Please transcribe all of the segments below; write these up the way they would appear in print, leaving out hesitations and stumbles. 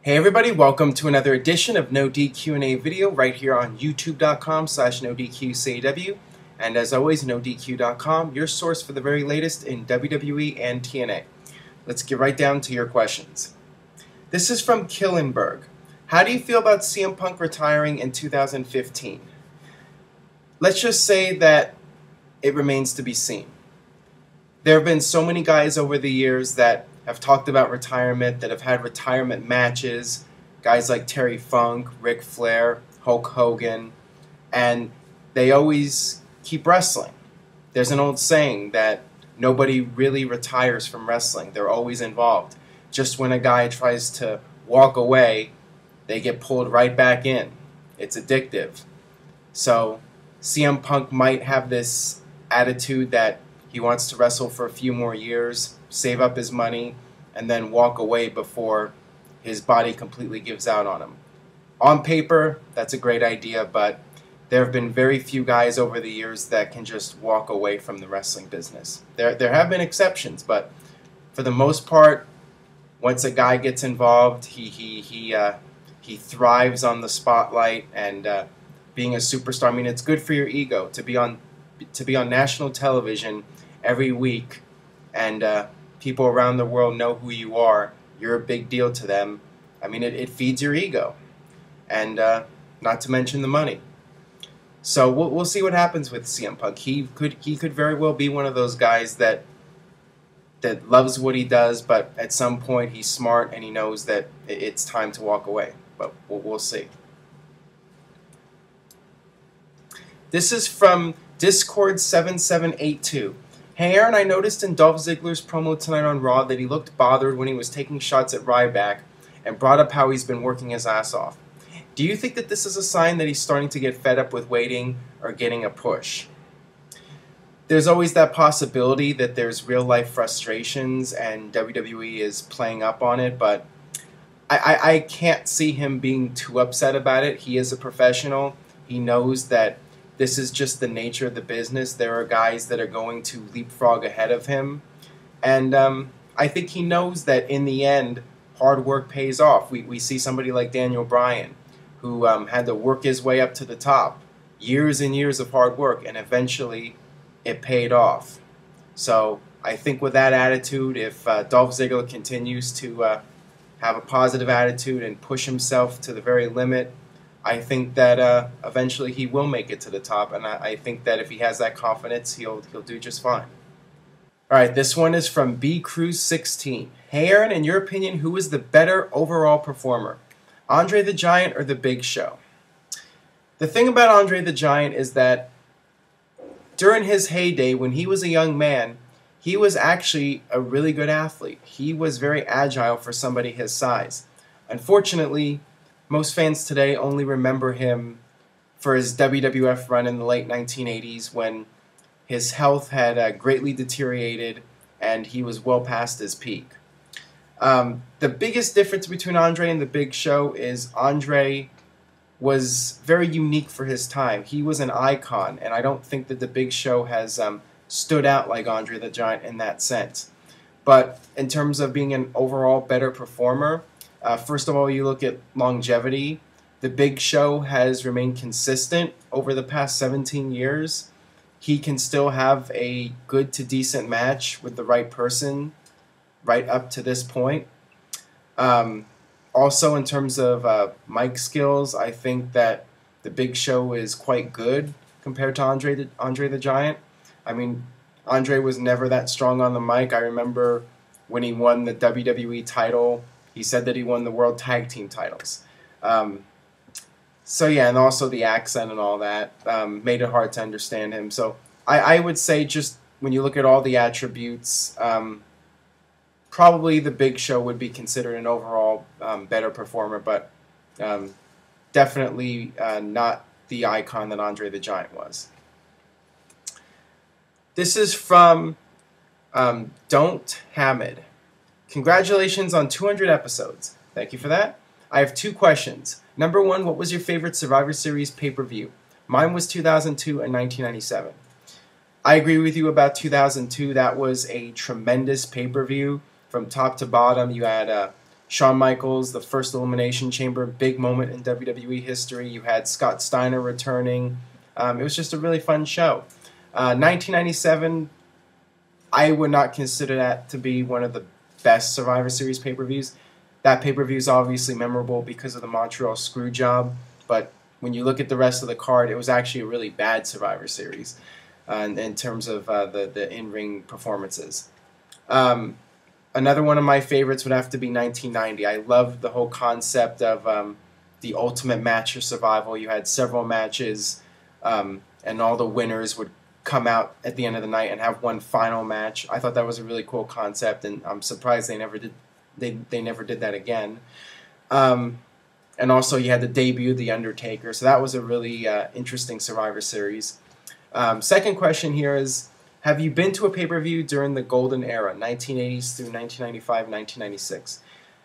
Hey everybody, welcome to another edition of NoDQ&A video right here on youtube.com/NoDQ&AV. And as always, NoDQ.com, your source for the very latest in WWE and TNA. Let's get right down to your questions. This is from Killenberg. How do you feel about CM Punk retiring in 2015? Let's just say that it remains to be seen. There have been so many guys over the years that have talked about retirement, that have had retirement matches, guys like Terry Funk, Ric Flair, Hulk Hogan, and they always keep wrestling. There's an old saying that nobody really retires from wrestling. They're always involved. Just when a guy tries to walk away, they get pulled right back in. It's addictive. So CM Punk might have this attitude that he wants to wrestle for a few more years, save up his money, and then walk away before his body completely gives out on him. On paper, that's a great idea, but there have been very few guys over the years that can just walk away from the wrestling business. There have been exceptions, but for the most part, once a guy gets involved, he thrives on the spotlight and being a superstar. I mean, it's good for your ego to be on national television every week, and people around the world know who you are. You're a big deal to them. I mean, it feeds your ego, and not to mention the money. So we'll see what happens with CM Punk. He could very well be one of those guys that loves what he does, but at some point he's smart and he knows that it's time to walk away. But we'll see. This is from Discord7782. Hey Aaron, I noticed in Dolph Ziggler's promo tonight on Raw that he looked bothered when he was taking shots at Ryback and brought up how he's been working his ass off. Do you think that this is a sign that he's starting to get fed up with waiting or getting a push? There's always that possibility that there's real life frustrations and WWE is playing up on it, but I can't see him being too upset about it. He is a professional. He knows that this is just the nature of the business. There are guys that are going to leapfrog ahead of him. And I think he knows that in the end, hard work pays off. We see somebody like Daniel Bryan, who had to work his way up to the top. Years and years of hard work, and eventually it paid off. So I think with that attitude, if Dolph Ziggler continues to have a positive attitude and push himself to the very limit, I think that eventually he will make it to the top, and I think that if he has that confidence, he'll do just fine. All right, this one is from BCruz16. Hey Aaron, in your opinion, who is the better overall performer, Andre the Giant or The Big Show? The thing about Andre the Giant is that during his heyday, when he was a young man, he was actually a really good athlete. He was very agile for somebody his size. Unfortunately, most fans today only remember him for his WWF run in the late 1980s when his health had greatly deteriorated and he was well past his peak. The biggest difference between Andre and The Big Show is Andre was very unique for his time. He was an icon, and I don't think that The Big Show has stood out like Andre the Giant in that sense. But in terms of being an overall better performer, first of all, you look at longevity. The Big Show has remained consistent over the past 17 years. He can still have a good to decent match with the right person right up to this point. Also, in terms of mic skills, I think that The Big Show is quite good compared to Andre the Giant. I mean, Andre was never that strong on the mic. I remember when he won the WWE title, he said that he won the World Tag Team titles. So yeah, and also the accent and all that made it hard to understand him. So I would say just when you look at all the attributes, probably The Big Show would be considered an overall better performer, but definitely not the icon that Andre the Giant was. This is from Don't Hamid. Congratulations on 200 episodes. Thank you for that. I have two questions. Number one, what was your favorite Survivor Series pay-per-view? Mine was 2002 and 1997. I agree with you about 2002. That was a tremendous pay-per-view. From top to bottom, you had Shawn Michaels, the first Elimination Chamber, big moment in WWE history. You had Scott Steiner returning. It was just a really fun show. 1997, I would not consider that to be one of the best Survivor Series pay-per-views. That pay-per-view is obviously memorable because of the Montreal Screwjob, but when you look at the rest of the card, it was actually a really bad Survivor Series in terms of the in-ring performances. Another one of my favorites would have to be 1990. I loved the whole concept of the ultimate match for survival. You had several matches, and all the winners would come out at the end of the night and have one final match. I thought that was a really cool concept, and I'm surprised they never did. They never did that again. And also you had the debut of The Undertaker, so that was a really interesting Survivor Series. Second question here is, have you been to a pay-per-view during the golden era, 1980s through 1995, 1996?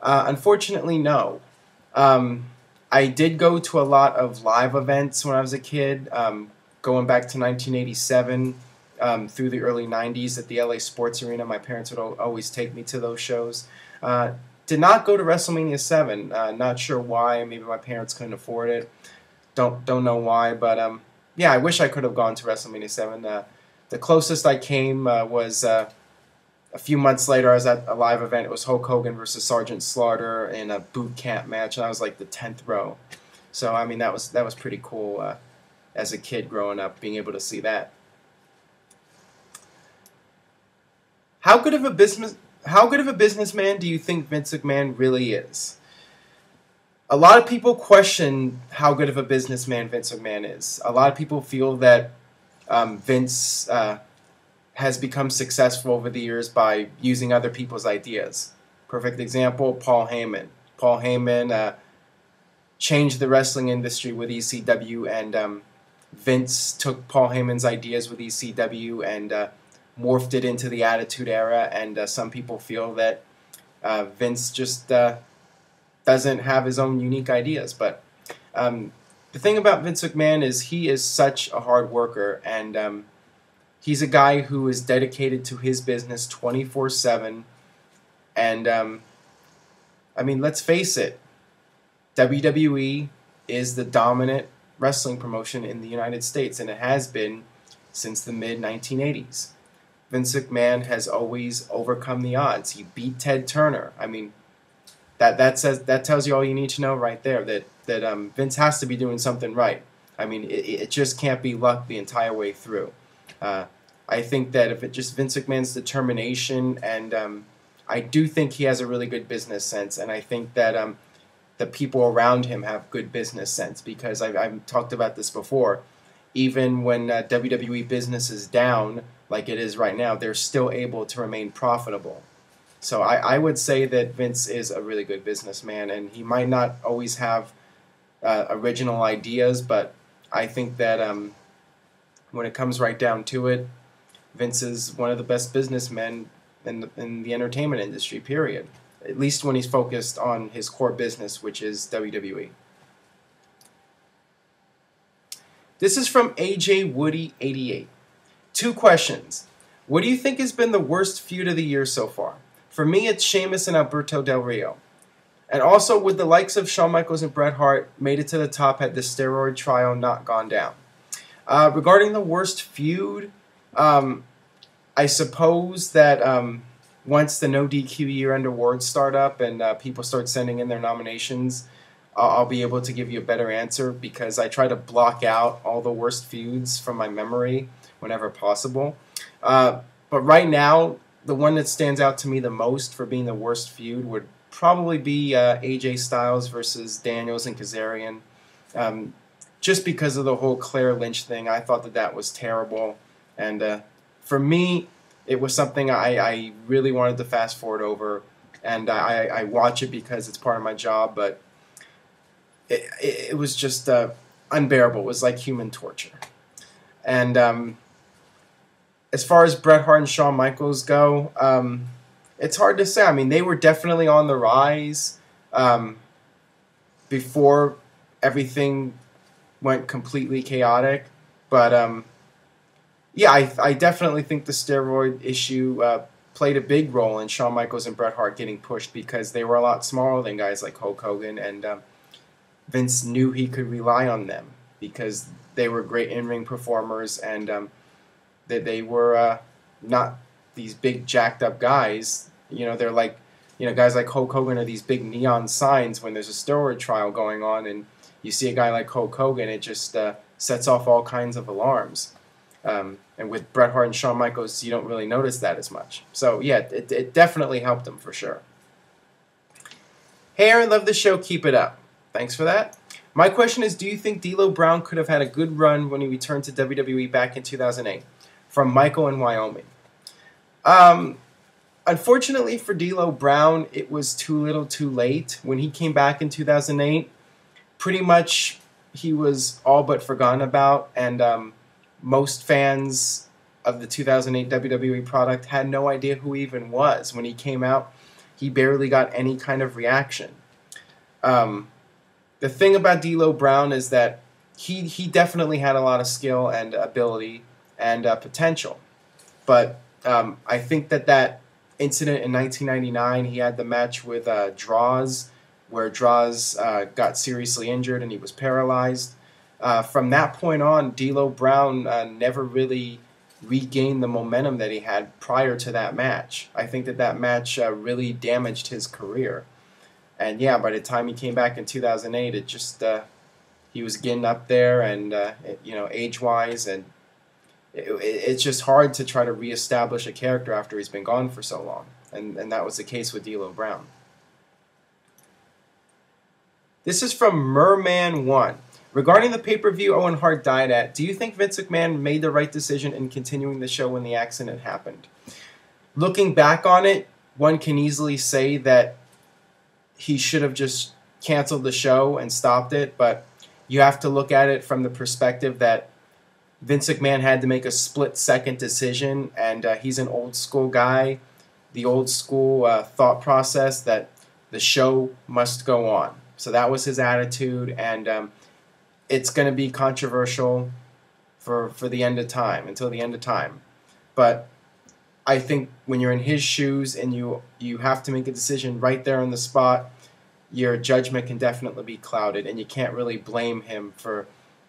Unfortunately, no. I did go to a lot of live events when I was a kid, going back to 1987 through the early 90s at the LA Sports Arena. My parents would always take me to those shows. Did not go to WrestleMania 7. Not sure why. Maybe my parents couldn't afford it. Don't know why. But yeah, I wish I could have gone to WrestleMania 7. The closest I came was a few months later. I was at a live event. It was Hulk Hogan versus Sergeant Slaughter in a boot camp match, and I was like the 10th row. So I mean, that was pretty cool as a kid growing up, being able to see that. How good of a businessman do you think Vince McMahon really is? A lot of people question how good of a businessman Vince McMahon is. A lot of people feel that Vince has become successful over the years by using other people's ideas. Perfect example, Paul Heyman. Paul Heyman changed the wrestling industry with ECW, and Vince took Paul Heyman's ideas with ECW and morphed it into the Attitude Era, and some people feel that Vince just doesn't have his own unique ideas. But the thing about Vince McMahon is he is such a hard worker, and he's a guy who is dedicated to his business 24/7. And I mean, let's face it, WWE is the dominant wrestling promotion in the United States, and it has been since the mid-1980s. Vince McMahon has always overcome the odds. He beat Ted Turner. I mean, that tells you all you need to know right there, that Vince has to be doing something right. I mean, it just can't be luck the entire way through. I think that if it just Vince McMahon's determination, and I do think he has a really good business sense, and I think that the people around him have good business sense, because I've talked about this before. Even when WWE business is down, like it is right now, they're still able to remain profitable. So I would say that Vince is a really good businessman, and he might not always have original ideas, but I think that when it comes right down to it, Vince is one of the best businessmen in the entertainment industry, period. At least when he's focused on his core business, which is WWE. This is from AJ Woody 88. 2 questions. What do you think has been the worst feud of the year so far? For me, it's Sheamus and Alberto Del Rio. And also, would the likes of Shawn Michaels and Bret Hart made it to the top had the steroid trial not gone down? Regarding the worst feud, I suppose that once the No DQ year-end awards start up and people start sending in their nominations, I'll be able to give you a better answer, because I try to block out all the worst feuds from my memory whenever possible. But right now, the one that stands out to me the most for being the worst feud would probably be AJ Styles versus Daniels and Kazarian. Just because of the whole Claire Lynch thing, I thought that was terrible. And for me, it was something I really wanted to fast forward over. And I watch it because it's part of my job, but it was just unbearable. It was like human torture. And as far as Bret Hart and Shawn Michaels go, it's hard to say. I mean, they were definitely on the rise before everything went completely chaotic. But yeah, I definitely think the steroid issue played a big role in Shawn Michaels and Bret Hart getting pushed because they were a lot smaller than guys like Hulk Hogan, and Vince knew he could rely on them because they were great in-ring performers, and that they were not these big jacked up guys. You know, they're like, you know, guys like Hulk Hogan are these big neon signs when there's a steroid trial going on, and you see a guy like Hulk Hogan, it just sets off all kinds of alarms. And with Bret Hart and Shawn Michaels, you don't really notice that as much. So yeah, it definitely helped them for sure. Hey Aaron, love the show, keep it up. Thanks for that. My question is, do you think DLo Brown could have had a good run when he returned to WWE back in 2008? From Michael in Wyoming. Unfortunately for DLo Brown, it was too little too late. When he came back in 2008, pretty much he was all but forgotten about, and most fans of the 2008 WWE product had no idea who he even was. When he came out, he barely got any kind of reaction. The thing about DLo Brown is that he definitely had a lot of skill and ability and potential. But I think that incident in 1999, he had the match with Droz, where Droz got seriously injured and he was paralyzed. From that point on, DLo Brown never really regained the momentum that he had prior to that match. I think that match really damaged his career. And yeah, by the time he came back in 2008, it just he was getting up there, and you know, age-wise, and it's just hard to try to reestablish a character after he's been gone for so long. And that was the case with DLo Brown. This is from Merman1. Regarding the pay-per-view Owen Hart died at, do you think Vince McMahon made the right decision in continuing the show when the accident happened? Looking back on it, one can easily say that he should have just canceled the show and stopped it, but you have to look at it from the perspective that Vince McMahon had to make a split-second decision, and he's an old-school guy. The old-school thought process that the show must go on. So that was his attitude, and it's going to be controversial for the end of time, until the end of time. But I think when you're in his shoes and you have to make a decision right there on the spot, your judgment can definitely be clouded, and you can't really blame him for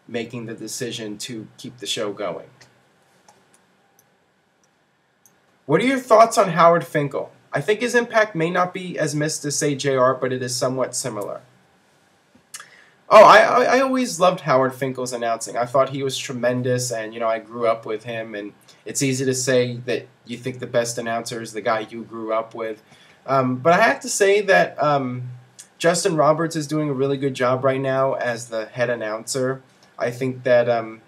making the decision to keep the show going. What are your thoughts on Howard Finkel? I think his impact may not be as missed as, say, JR, but it is somewhat similar. Oh, I always loved Howard Finkel's announcing. I thought he was tremendous, and, you know, I grew up with him, and it's easy to say that you think the best announcer is the guy you grew up with. But I have to say that Justin Roberts is doing a really good job right now as the head announcer. I think that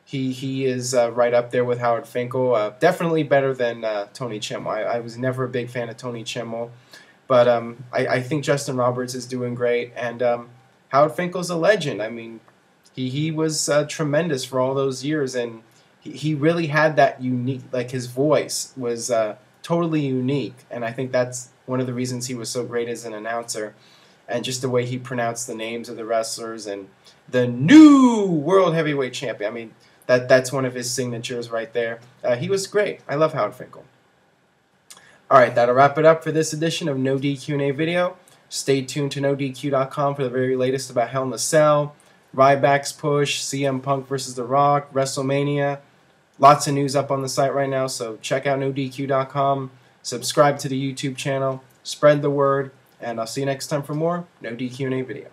he is right up there with Howard Finkel. Definitely better than Tony Chimel. I was never a big fan of Tony Chimel, but I think Justin Roberts is doing great, and Howard Finkel's a legend. I mean, he was tremendous for all those years, and he really had that unique, like his voice was totally unique, and I think that's one of the reasons he was so great as an announcer, and just the way he pronounced the names of the wrestlers, and the new World Heavyweight Champion. I mean, that's one of his signatures right there. He was great. I love Howard Finkel. All right, that'll wrap it up for this edition of No DQ&A video. Stay tuned to NoDQ.com for the very latest about Hell in a Cell, Ryback's push, CM Punk versus The Rock, WrestleMania. Lots of news up on the site right now, so check out NoDQ.com. Subscribe to the YouTube channel. Spread the word. And I'll see you next time for more No DQ&A video.